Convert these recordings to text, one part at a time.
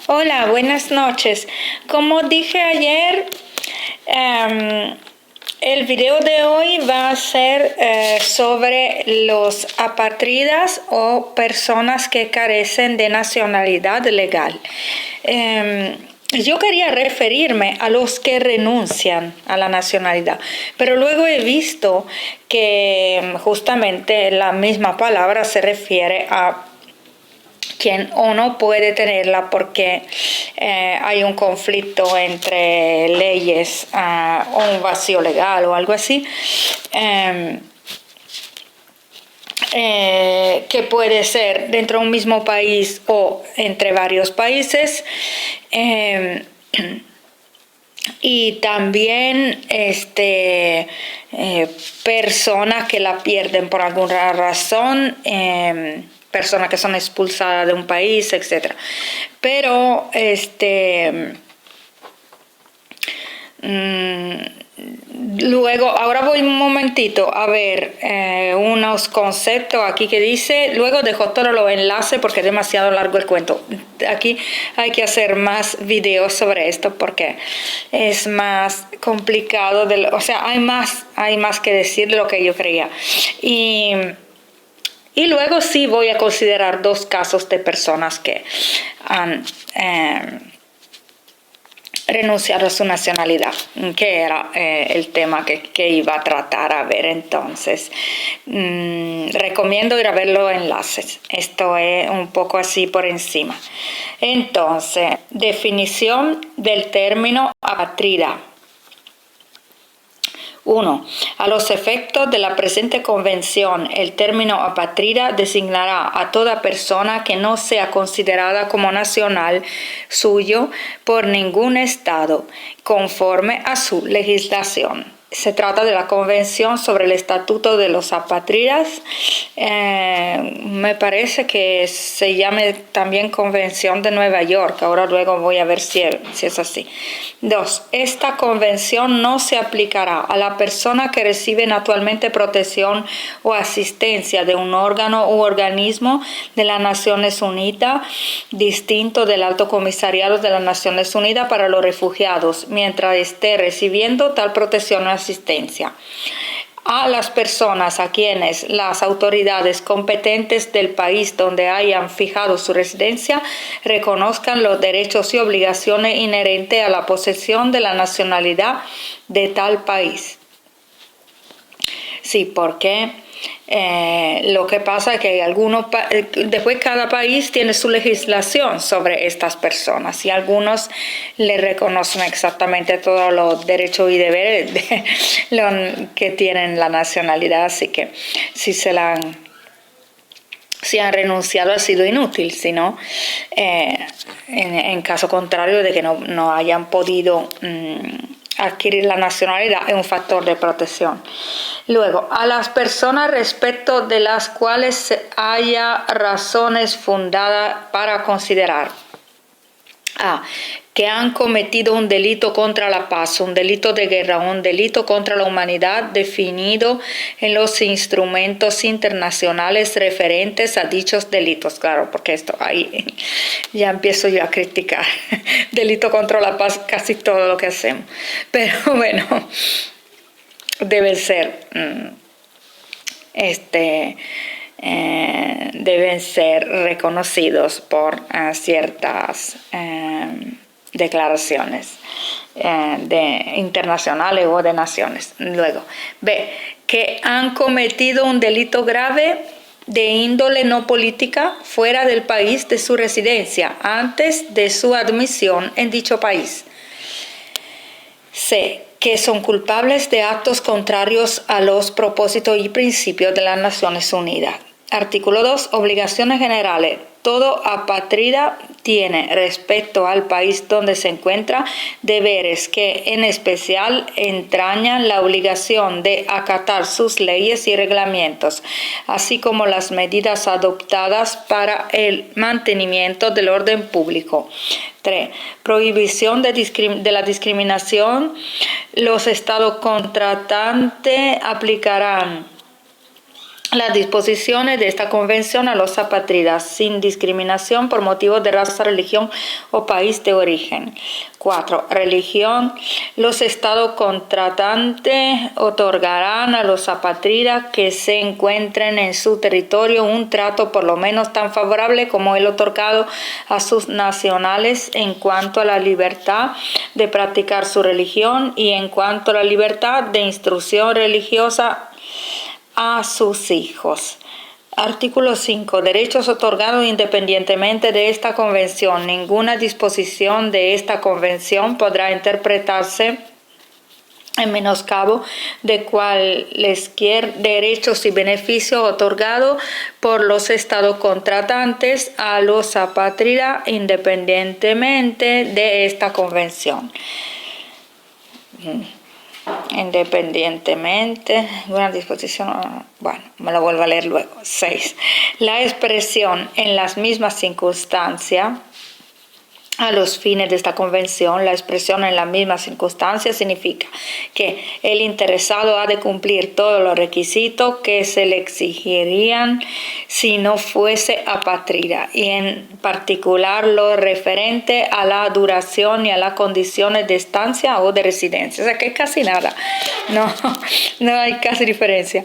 Hola, buenas noches. Como dije ayer, el video de hoy va a ser sobre los apátridas o personas que carecen de nacionalidad legal. Yo quería referirme a los que renuncian a la nacionalidad, pero luego he visto que justamente la misma palabra se refiere a quien o no puede tenerla porque hay un conflicto entre leyes o un vacío legal o algo así, que puede ser dentro de un mismo país o entre varios países. Y también personas que la pierden por alguna razón, personas que son expulsadas de un país, etc. Pero luego, ahora voy un momentito a ver unos conceptos aquí que dice, luego dejo todos los enlaces porque es demasiado largo el cuento. Aquí hay que hacer más videos sobre esto porque es más complicado, o sea, hay más que decir de lo que yo creía. Y luego sí voy a considerar dos casos de personas que han renunciado a su nacionalidad, que era el tema que iba a tratar. A ver, entonces, recomiendo ir a ver los enlaces. Esto es un poco así por encima. Entonces, definición del término apátrida. 1. A los efectos de la presente convención, el término apátrida designará a toda persona que no sea considerada como nacional suyo por ningún Estado, conforme a su legislación. Se trata de la Convención sobre el Estatuto de los Apátridas. Me parece que se llame también Convención de Nueva York. Ahora luego voy a ver si es así. 2. Esta convención no se aplicará a la persona que recibe actualmente protección o asistencia de un órgano u organismo de las Naciones Unidas, distinto del Alto Comisariado de las Naciones Unidas para los Refugiados, mientras esté recibiendo tal protección o asistencia. A las personas a quienes las autoridades competentes del país donde hayan fijado su residencia reconozcan los derechos y obligaciones inherentes a la posesión de la nacionalidad de tal país. Sí, porque lo que pasa es que después cada país tiene su legislación sobre estas personas y algunos le reconocen exactamente todos los derechos y deberes que tienen la nacionalidad, así que si han renunciado ha sido inútil, sino en caso contrario de que no hayan podido adquirir la nacionalidad es un factor de protección. Luego, a las personas respecto de las cuales haya razones fundadas para considerar que han cometido un delito contra la paz, un delito de guerra, un delito contra la humanidad definido en los instrumentos internacionales referentes a dichos delitos. Claro, porque esto ahí ya empiezo yo a criticar. Delito contra la paz, casi todo lo que hacemos. Pero bueno, deben ser deben ser reconocidos por ciertas declaraciones internacionales o de naciones. Luego, B, que han cometido un delito grave de índole no política fuera del país de su residencia antes de su admisión en dicho país. C, que son culpables de actos contrarios a los propósitos y principios de las Naciones Unidas. Artículo 2. Obligaciones generales. Todo apátrida tiene respecto al país donde se encuentra deberes que en especial entrañan la obligación de acatar sus leyes y reglamentos, así como las medidas adoptadas para el mantenimiento del orden público. 3. Prohibición de la discriminación. Los estados contratantes aplicarán las disposiciones de esta convención a los apátridas, sin discriminación por motivos de raza, religión o país de origen. 4. Religión. Los estados contratantes otorgarán a los apátridas que se encuentren en su territorio un trato por lo menos tan favorable como el otorgado a sus nacionales en cuanto a la libertad de practicar su religión y en cuanto a la libertad de instrucción religiosa a sus hijos. Artículo 5. Derechos otorgados independientemente de esta convención. Ninguna disposición de esta convención podrá interpretarse en menoscabo de cualesquier derechos y beneficios otorgados por los estados contratantes a los apátridas independientemente de esta convención. Independientemente, una disposición, bueno, me lo vuelvo a leer luego. 6. La expresión en las mismas circunstancias. A los fines de esta convención, la expresión en la misma circunstancia significa que el interesado ha de cumplir todos los requisitos que se le exigirían si no fuese apátrida, y en particular lo referente a la duración y a las condiciones de estancia o de residencia. O sea que es casi nada, no hay casi diferencia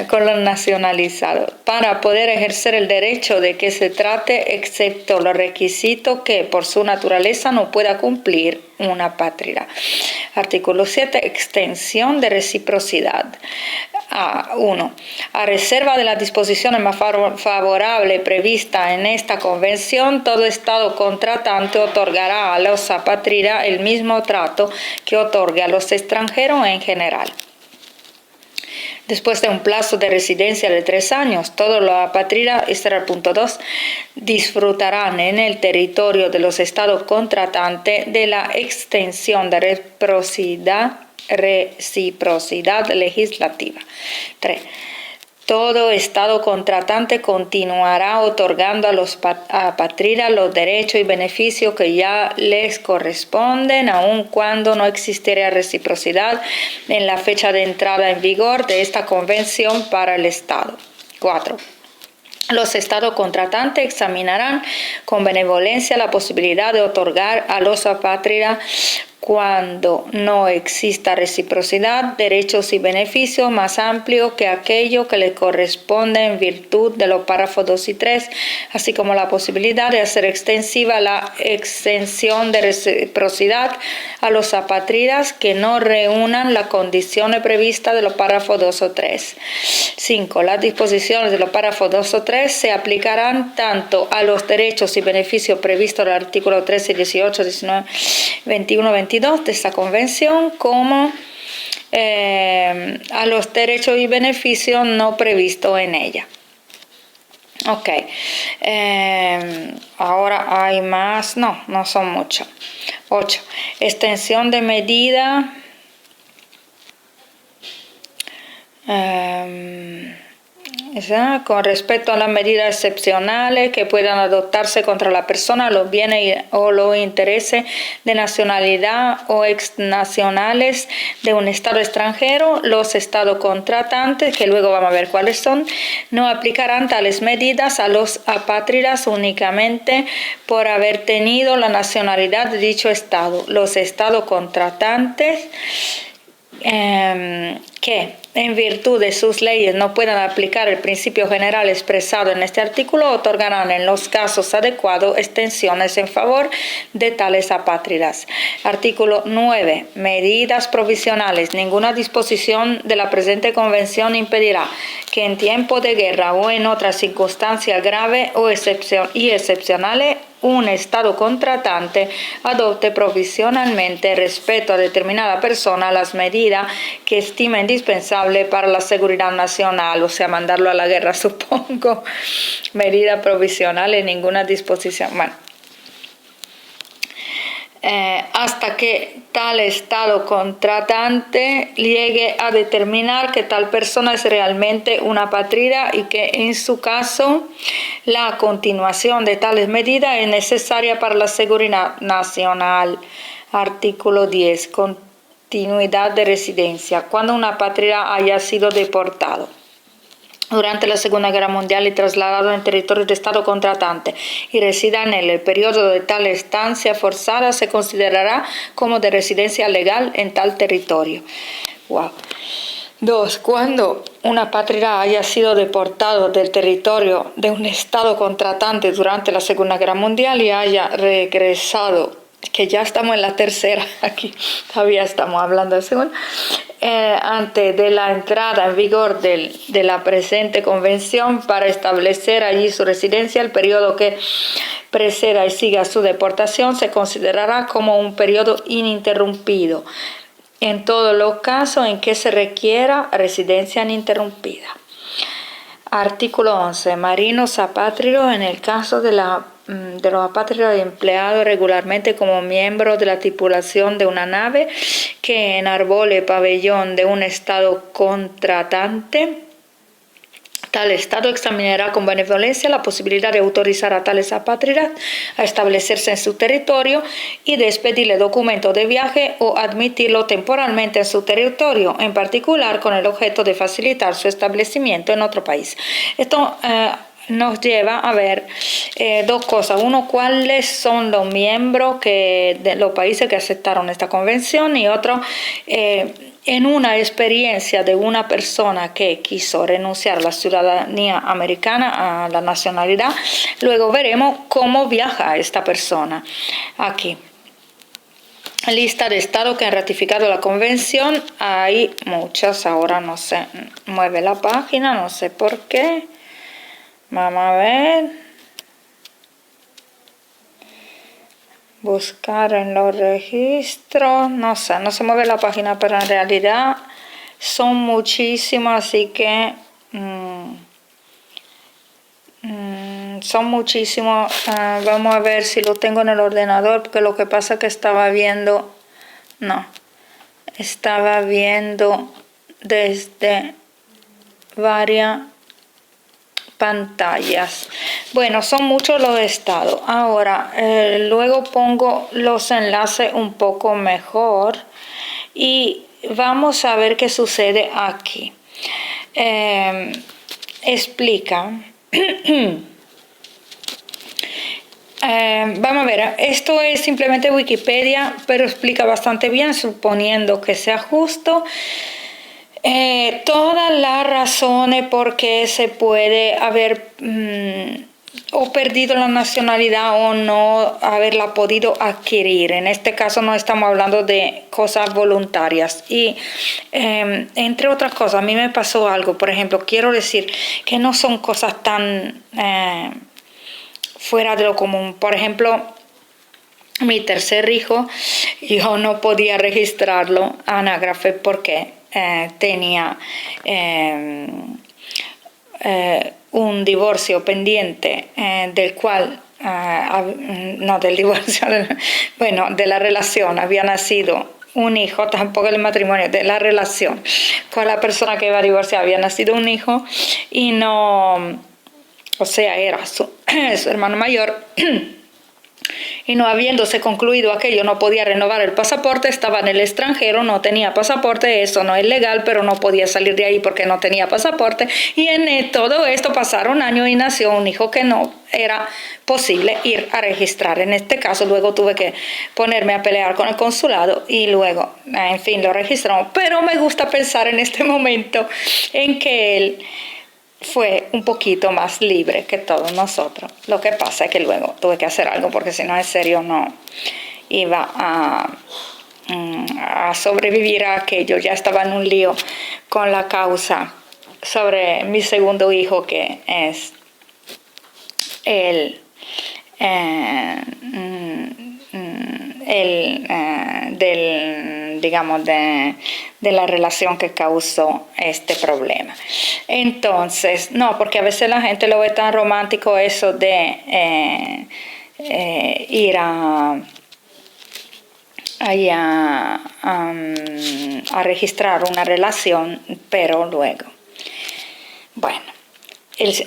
con los nacionalizados. Para poder ejercer el derecho de que se trate, excepto los requisitos que por su naturaleza no pueda cumplir una apátrida. Artículo 7. Extensión de reciprocidad. 1. A reserva de las disposiciones más favorables previstas en esta convención, todo estado contratante otorgará a los apátridas el mismo trato que otorga a los extranjeros en general. Después de un plazo de residencia de 3 años, todos los apátridas, este era el punto 2, disfrutarán en el territorio de los estados contratantes de la extensión de reciprocidad legislativa. 3. Todo estado contratante continuará otorgando a los apátridas los derechos y beneficios que ya les corresponden, aun cuando no existiera reciprocidad en la fecha de entrada en vigor de esta convención para el Estado. 4. Los estados contratantes examinarán con benevolencia la posibilidad de otorgar a los apátridas, cuando no exista reciprocidad, derechos y beneficios más amplios que aquello que le corresponde en virtud de los párrafos 2 y 3, así como la posibilidad de hacer extensiva la exención de reciprocidad a los apátridas que no reúnan las condiciones previstas de los párrafos 2 o 3. 5. Las disposiciones de los párrafos 2 o 3 se aplicarán tanto a los derechos y beneficios previstos en el artículo 13, 18, 19, 21, 22 de esta convención como a los derechos y beneficios no previstos en ella. Ok, ahora hay más, no son muchos. 8. Extensión de medida. Con respecto a las medidas excepcionales que puedan adoptarse contra la persona, los bienes o los intereses de nacionalidad o exnacionales de un estado extranjero, los estados contratantes, que luego vamos a ver cuáles son, no aplicarán tales medidas a los apátridas únicamente por haber tenido la nacionalidad de dicho estado. Los estados contratantes que en virtud de sus leyes no puedan aplicar el principio general expresado en este artículo, otorgarán en los casos adecuados extensiones en favor de tales apátridas. Artículo 9. Medidas provisionales. Ninguna disposición de la presente convención impedirá que en tiempo de guerra o en otras circunstancias graves o excepcionales un estado contratante adopte provisionalmente respecto a determinada persona las medidas que estima indispensable para la seguridad nacional, o sea, mandarlo a la guerra, supongo. Medida provisional en ninguna disposición. Bueno. Hasta que tal estado contratante llegue a determinar que tal persona es realmente una apátrida y que en su caso la continuación de tales medidas es necesaria para la seguridad nacional. Artículo 10. Continuidad de residencia. Cuando una apátrida haya sido deportado. durante la Segunda Guerra Mundial y trasladado en territorio de Estado contratante y resida en él, el periodo de tal estancia forzada se considerará como de residencia legal en tal territorio. Wow. 2. Cuando una apátrida haya sido deportado del territorio de un Estado contratante durante la Segunda Guerra Mundial y haya regresado, que ya estamos en la tercera, aquí todavía estamos hablando de segunda, antes de la entrada en vigor de la presente convención para establecer allí su residencia, el periodo que preceda y siga su deportación se considerará como un periodo ininterrumpido en todos los casos en que se requiera residencia ininterrumpida. Artículo 11. Marinos apátridos en el caso de los apátridos empleados regularmente como miembros de la tripulación de una nave que enarbole pabellón de un Estado contratante. Tal Estado examinará con benevolencia la posibilidad de autorizar a tales apátridas a establecerse en su territorio y de expedirle documentos de viaje o admitirlo temporalmente en su territorio, en particular con el objeto de facilitar su establecimiento en otro país. Esto nos lleva a ver dos cosas. Uno, cuáles son los miembros de los países que aceptaron esta convención, y otro, en una experiencia de una persona que quiso renunciar a la ciudadanía americana, a la nacionalidad, luego veremos cómo viaja esta persona. Aquí. Lista de estados que han ratificado la convención. Hay muchas, ahora no sé, mueve la página, no sé por qué. Vamos a ver. Buscar en los registros. No sé, no se mueve la página, pero en realidad son muchísimos, así que son muchísimos. Vamos a ver si lo tengo en el ordenador, porque lo que pasa es que estaba viendo desde varias pantallas. Bueno, son muchos los estados. Ahora, luego pongo los enlaces un poco mejor y vamos a ver qué sucede aquí. Explica. Vamos a ver, esto es simplemente Wikipedia, pero explica bastante bien, suponiendo que sea justo. Todas las razones por qué se puede haber o perdido la nacionalidad o no haberla podido adquirir. En este caso no estamos hablando de cosas voluntarias. Y entre otras cosas, a mí me pasó algo, por ejemplo, quiero decir que no son cosas tan fuera de lo común. Por ejemplo, mi tercer hijo, yo no podía registrarlo anágrafe porque tenía un divorcio pendiente, del cual, no del divorcio, bueno, de la relación, había nacido un hijo, tampoco el matrimonio, de la relación con la persona que iba a divorciar, había nacido un hijo y no, o sea, era su hermano mayor. Y no habiéndose concluido aquello, no podía renovar el pasaporte, estaba en el extranjero, no tenía pasaporte, eso no es legal, pero no podía salir de ahí porque no tenía pasaporte. Y en todo esto pasaron años y nació un hijo que no era posible ir a registrar. En este caso, luego tuve que ponerme a pelear con el consulado y luego, en fin, lo registramos. Pero me gusta pensar en este momento en que él fue un poquito más libre que todos nosotros. Lo que pasa es que luego tuve que hacer algo porque si no, en serio, no iba a sobrevivir a aquello. Ya estaba en un lío con la causa sobre mi segundo hijo, que es de la relación que causó este problema. Entonces, no, porque a veces la gente lo ve tan romántico eso de ir a registrar una relación, pero luego, bueno,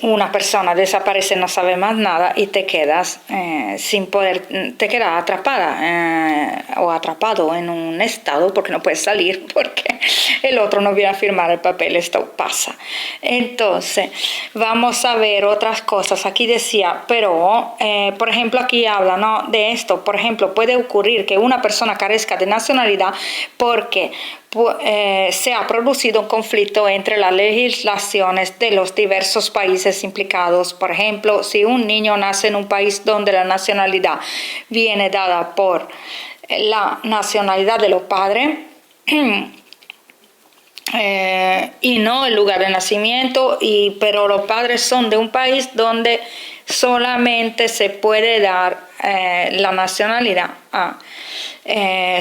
una persona desaparece, no sabe más nada y te quedas sin poder, te quedas atrapada o atrapado en un estado porque no puedes salir porque el otro no viene a firmar el papel. Esto pasa. Entonces, vamos a ver otras cosas. Aquí decía, pero, por ejemplo, aquí habla, ¿no?, de esto. Por ejemplo, puede ocurrir que una persona carezca de nacionalidad porque se ha producido un conflicto entre las legislaciones de los diversos países implicados. Por ejemplo, si un niño nace en un país donde la nacionalidad viene dada por la nacionalidad de los padres y no el lugar de nacimiento, pero los padres son de un país donde solamente se puede dar la nacionalidad a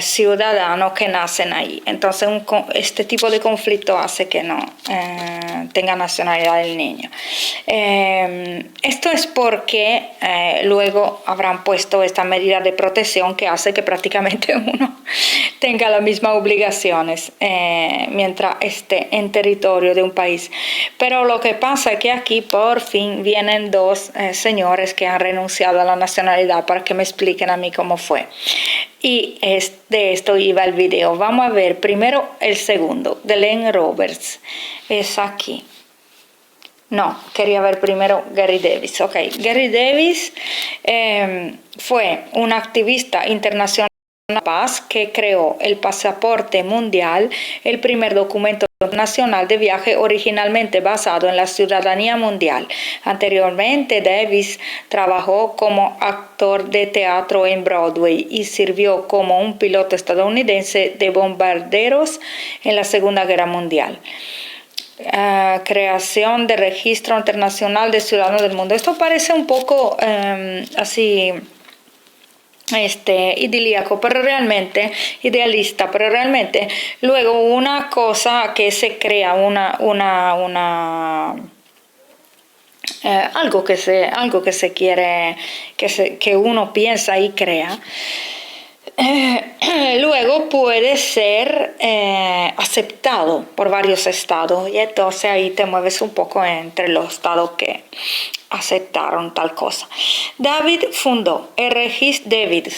ciudadanos que nacen ahí. Entonces este tipo de conflicto hace que no tenga nacionalidad el niño. Esto es porque luego habrán puesto esta medida de protección que hace que prácticamente uno tenga las mismas obligaciones mientras esté en territorio de un país. Pero lo que pasa es que aquí por fin vienen dos señores que han renunciado a la nacionalidad para que me expliquen a mí cómo fue. Y de esto iba el video. Vamos a ver primero el segundo, de Glenn Roberts. Es aquí. No, quería ver primero Gary Davis. Ok, Gary Davis fue un activista internacional de la paz que creó el pasaporte mundial, el primer documento nacional de viaje originalmente basado en la ciudadanía mundial. Anteriormente, Davis trabajó como actor de teatro en Broadway y sirvió como un piloto estadounidense de bombarderos en la Segunda Guerra Mundial. Creación de registro internacional de ciudadanos del mundo. Esto parece un poco así idílico, pero realmente idealista, pero realmente luego una cosa que se crea algo que se quiere, que uno piensa y crea, luego puede ser aceptado por varios estados y entonces ahí te mueves un poco entre los estados que aceptaron tal cosa. David fundó el registro, Davis,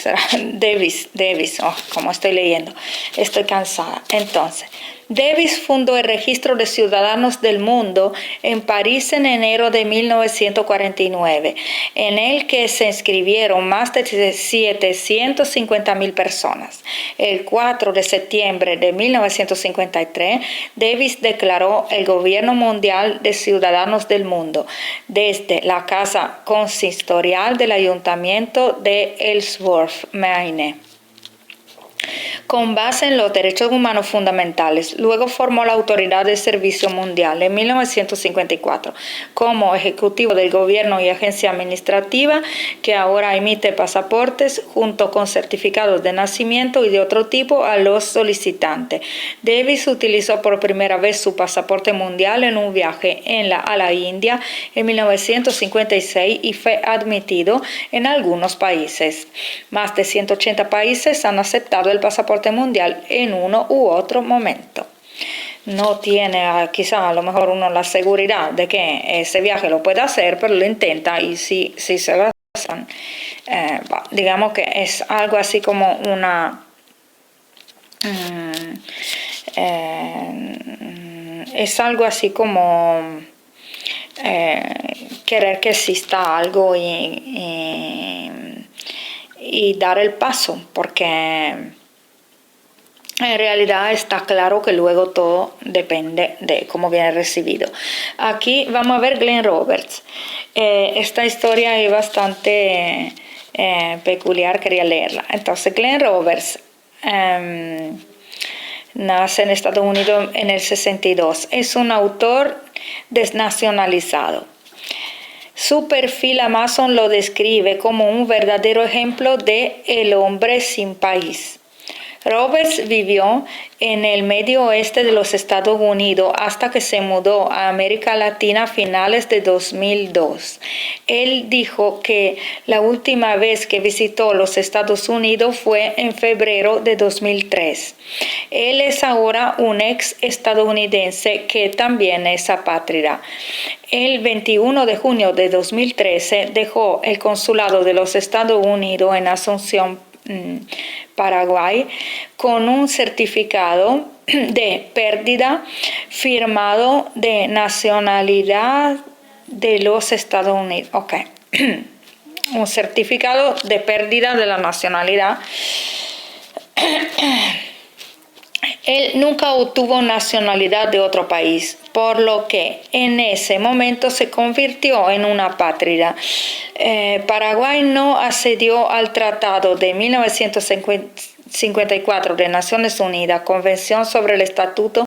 como estoy leyendo, estoy cansada. Entonces, Davis fundó el Registro de Ciudadanos del Mundo en París en enero de 1949, en el que se inscribieron más de 750,000 personas. El 4 de septiembre de 1953, Davis declaró el Gobierno Mundial de Ciudadanos del Mundo desde la Casa Consistorial del Ayuntamiento de Ellsworth, Maine, con base en los derechos humanos fundamentales. Luego formó la Autoridad de Servicio Mundial en 1954 como ejecutivo del gobierno y agencia administrativa que ahora emite pasaportes junto con certificados de nacimiento y de otro tipo a los solicitantes. Davis utilizó por primera vez su pasaporte mundial en un viaje a la India en 1956 y fue admitido en algunos países. Más de 180 países han aceptado el pasaporte mundial en uno u otro momento. No tiene quizá a lo mejor uno la seguridad de que ese viaje lo puede hacer, pero lo intenta y si se lo hacen, digamos que es algo así como es algo así como querer que exista algo y dar el paso, porque en realidad está claro que luego todo depende de cómo viene recibido. Aquí vamos a ver Glenn Roberts. Esta historia es bastante peculiar, quería leerla. Entonces, Glenn Roberts nace en Estados Unidos en el 62. Es un autor desnacionalizado. Su perfil Amazon lo describe como un verdadero ejemplo de el hombre sin país. Roberts vivió en el medio oeste de los Estados Unidos hasta que se mudó a América Latina a finales de 2002. Él dijo que la última vez que visitó los Estados Unidos fue en febrero de 2003. Él es ahora un ex estadounidense que también es apátrida. El 21 de junio de 2013 dejó el consulado de los Estados Unidos en Asunción, Paraguay, con un certificado de pérdida firmado de nacionalidad de los Estados Unidos. Okay. Un certificado de pérdida de la nacionalidad. Él nunca obtuvo nacionalidad de otro país, por lo que en ese momento se convirtió en una apátrida. Paraguay no accedió al Tratado de 1954 de Naciones Unidas, Convención sobre el Estatuto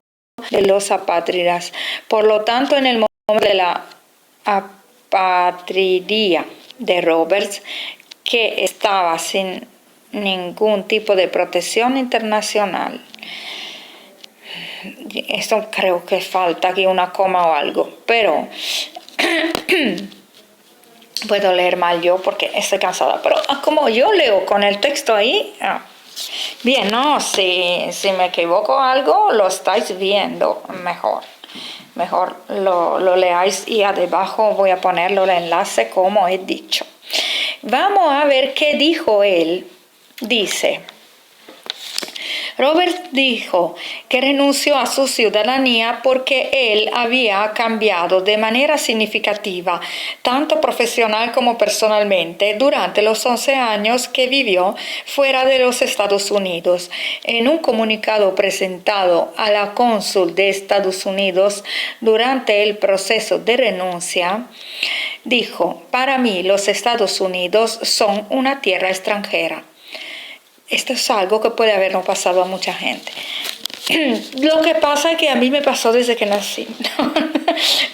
de los Apátridas. Por lo tanto, en el momento de la apatridía de Roberts, que estaba sin ningún tipo de protección internacional. Esto creo que falta aquí una coma o algo, pero puedo leer mal yo porque estoy cansada, pero como yo leo con el texto ahí, bien, no, si me equivoco algo, lo estáis viendo mejor lo leáis y debajo voy a ponerlo el enlace como he dicho. Vamos a ver qué dijo él. Dice: Robert dijo que renunció a su ciudadanía porque él había cambiado de manera significativa, tanto profesional como personalmente, durante los 11 años que vivió fuera de los Estados Unidos. En un comunicado presentado a la cónsul de Estados Unidos durante el proceso de renuncia, dijo: para mí los Estados Unidos son una tierra extranjera. Esto es algo que puede habernos pasado a mucha gente. Lo que pasa es que a mí me pasó desde que nací.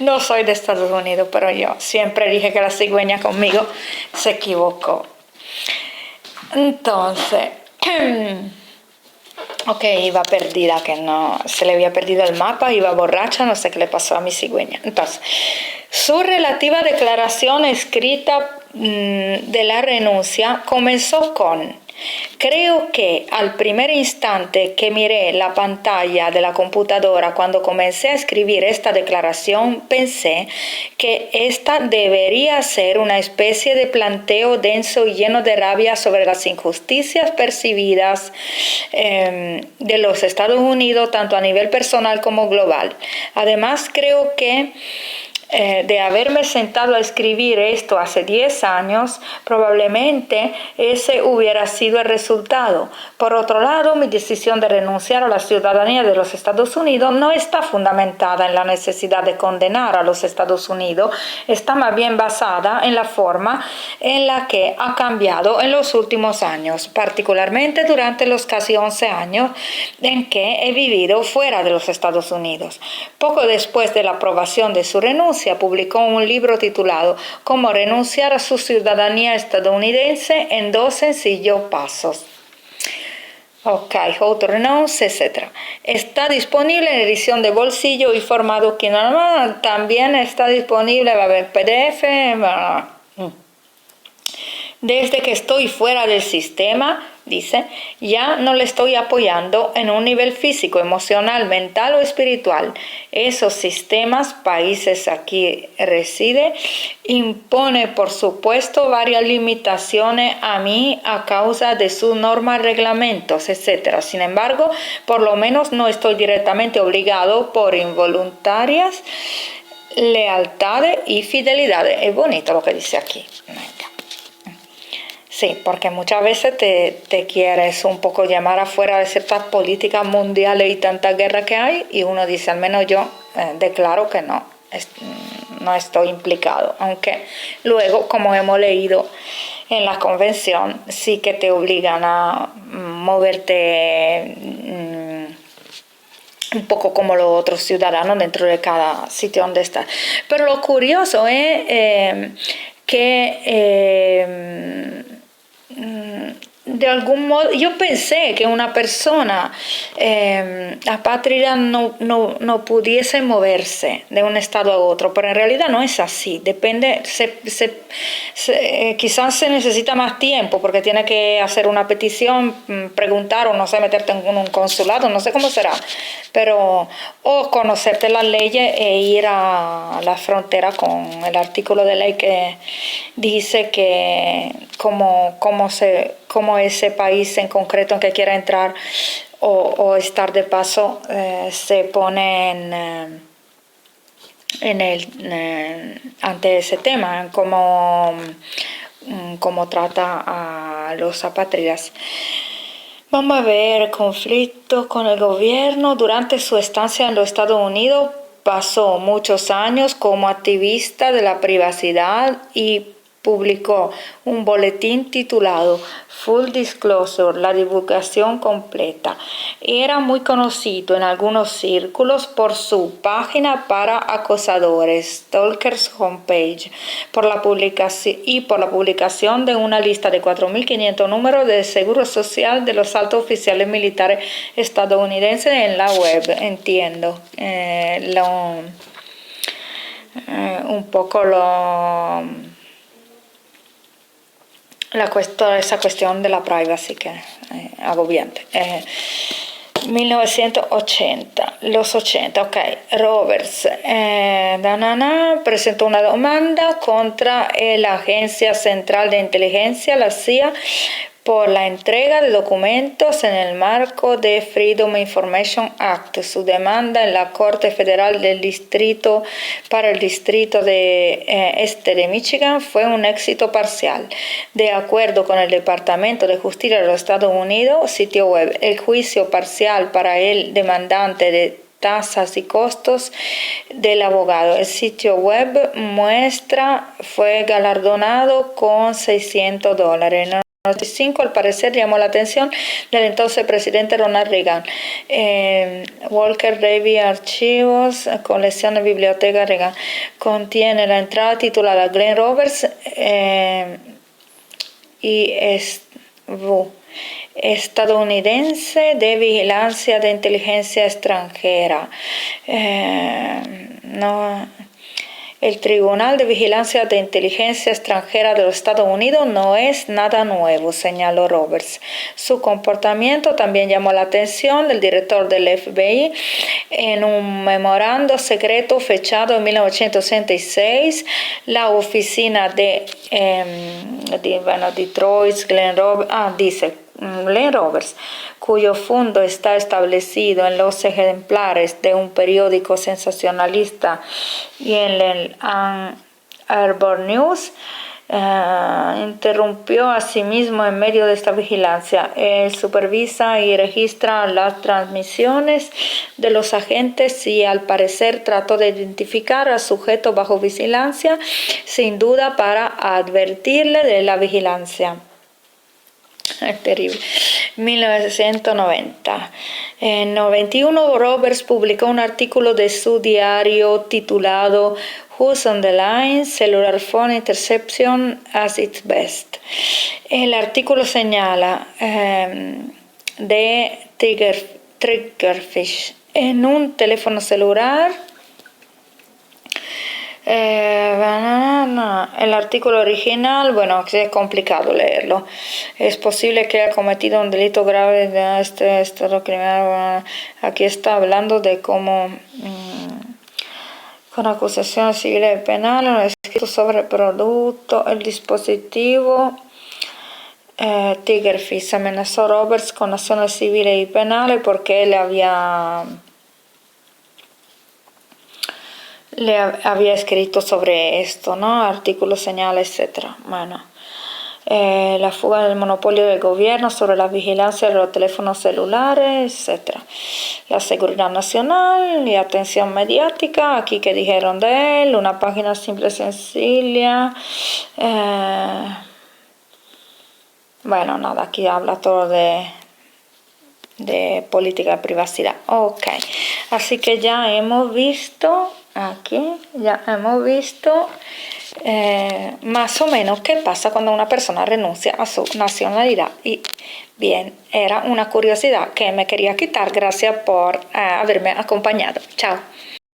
No soy de Estados Unidos, pero yo siempre dije que la cigüeña conmigo se equivocó. Entonces, ok, iba perdida, que no, se le había perdido el mapa, iba borracha, no sé qué le pasó a mi cigüeña. Entonces, su relativa declaración escrita de la renuncia comenzó con: creo que al primer instante que miré la pantalla de la computadora cuando comencé a escribir esta declaración, pensé que esta debería ser una especie de planteo denso y lleno de rabia sobre las injusticias percibidas de los Estados Unidos, tanto a nivel personal como global. Además, creo que de haberme sentado a escribir esto hace 10 años, probablemente ese hubiera sido el resultado. Por otro lado, mi decisión de renunciar a la ciudadanía de los Estados Unidos no está fundamentada en la necesidad de condenar a los Estados Unidos, está más bien basada en la forma en la que ha cambiado en los últimos años, particularmente durante los casi 11 años en que he vivido fuera de los Estados Unidos. Poco después de la aprobación de su renuncia, publicó un libro titulado Cómo renunciar a su ciudadanía estadounidense en 2 sencillos pasos. Ok, how to renounce, etc. Está disponible en edición de bolsillo y formato Kindle. También está disponible, va a haber PDF. Desde que estoy fuera del sistema, dice, ya no le estoy apoyando en un nivel físico, emocional, mental o espiritual. Esos sistemas, países aquí reside, impone por supuesto varias limitaciones a mí a causa de sus normas, reglamentos, etc. Sin embargo, por lo menos no estoy directamente obligado por involuntarias lealtades y fidelidades. Es bonito lo que dice aquí. Sí, porque muchas veces te quieres un poco llamar afuera de ciertas políticas mundiales y tanta guerra que hay, y uno dice, al menos yo declaro que no estoy implicado, aunque luego, como hemos leído en la convención, sí que te obligan a moverte un poco como los otros ciudadanos dentro de cada sitio donde estás. Pero lo curioso es que de algún modo, yo pensé que una persona apátrida no pudiese moverse de un estado a otro, pero en realidad no es así. Depende, quizás se necesita más tiempo porque tiene que hacer una petición, preguntar o no sé, meterte en un consulado, no sé cómo será, pero o conocerte las leyes e ir a la frontera con el artículo de ley que dice que como ese país en concreto en que quiera entrar o estar de paso se pone ante ese tema, cómo trata a los apátridas. Vamos a ver, conflicto con el gobierno. Durante su estancia en los Estados Unidos pasó muchos años como activista de la privacidad y publicó un boletín titulado Full Disclosure, la divulgación completa. Era muy conocido en algunos círculos por su página para acosadores, Stalker's Homepage, por la publicación de una lista de 4.500 números de seguro social de los altos oficiales militares estadounidenses en la web. Entiendo un poco esa cuestión de la privacy que agobiante. 1980, los 80, ok. Roberts presentó una demanda contra la Agencia Central de Inteligencia, la CIA, por la entrega de documentos en el marco de Freedom Information Act. Su demanda en la Corte Federal del Distrito para el Distrito Este de Michigan fue un éxito parcial. De acuerdo con el Departamento de Justicia de los Estados Unidos, sitio web, el juicio parcial para el demandante de tasas y costos del abogado. El sitio web fue galardonado con $600. En 1995, al parecer, llamó la atención del entonces presidente Ronald Reagan. Walker Davey Archivos, colección de biblioteca Reagan, contiene la entrada titulada Glenn Roberts estadounidense de vigilancia de inteligencia extranjera. El Tribunal de Vigilancia de Inteligencia Extranjera de los Estados Unidos no es nada nuevo, señaló Roberts. Su comportamiento también llamó la atención del director del FBI en un memorando secreto fechado en 1966. La oficina de Detroit, Glenn Roberts, cuyo fondo está establecido en los ejemplares de un periódico sensacionalista y en el Ann Arbor News, interrumpió a sí mismo en medio de esta vigilancia. Él supervisa y registra las transmisiones de los agentes y al parecer trató de identificar al sujeto bajo vigilancia, sin duda para advertirle de la vigilancia. Es terrible. 1990. En 91, Roberts publicó un artículo de su diario titulado Who's on the Line? Cellular Phone Interception at its Best. El artículo señala de Triggerfish en un teléfono celular. El artículo original, bueno, es complicado leerlo. Es posible que haya cometido un delito grave de este estado criminal. Aquí está hablando de cómo con acusaciones civiles y penales, escrito sobre el producto, el dispositivo. Triggerfish amenazó a Roberts con acciones civiles y penales porque él le había escrito sobre esto, ¿no? Artículos, señales, etc. Bueno, la fuga del monopolio del gobierno sobre la vigilancia de los teléfonos celulares, etc. La seguridad nacional y atención mediática, aquí que dijeron de él, una página simple y sencilla. Bueno, nada, aquí habla todo de política de privacidad. Ok, así que ya hemos visto más o menos qué pasa cuando una persona renuncia a su nacionalidad. Y bien, era una curiosidad que me quería quitar. Gracias por haberme acompañado. Chao.